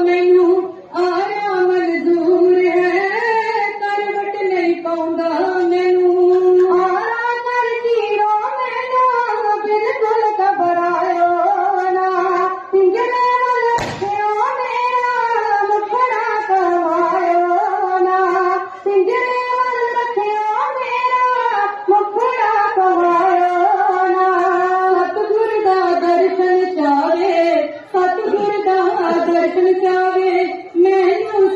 मैनू आया मंजूर है, करवट नहीं पाउंदा मैनू आरा कर जीरो मैनू बिल्कुल घबरायो ना, पिंजरे वल रखियो मेरा मुखड़ा कवायो ना, पिंजरे वल रखियो मेरा मुखड़ा कवायो ना। सतगुर दा दर्शन चावे, सतगुर दा दर्शन चावे मैनू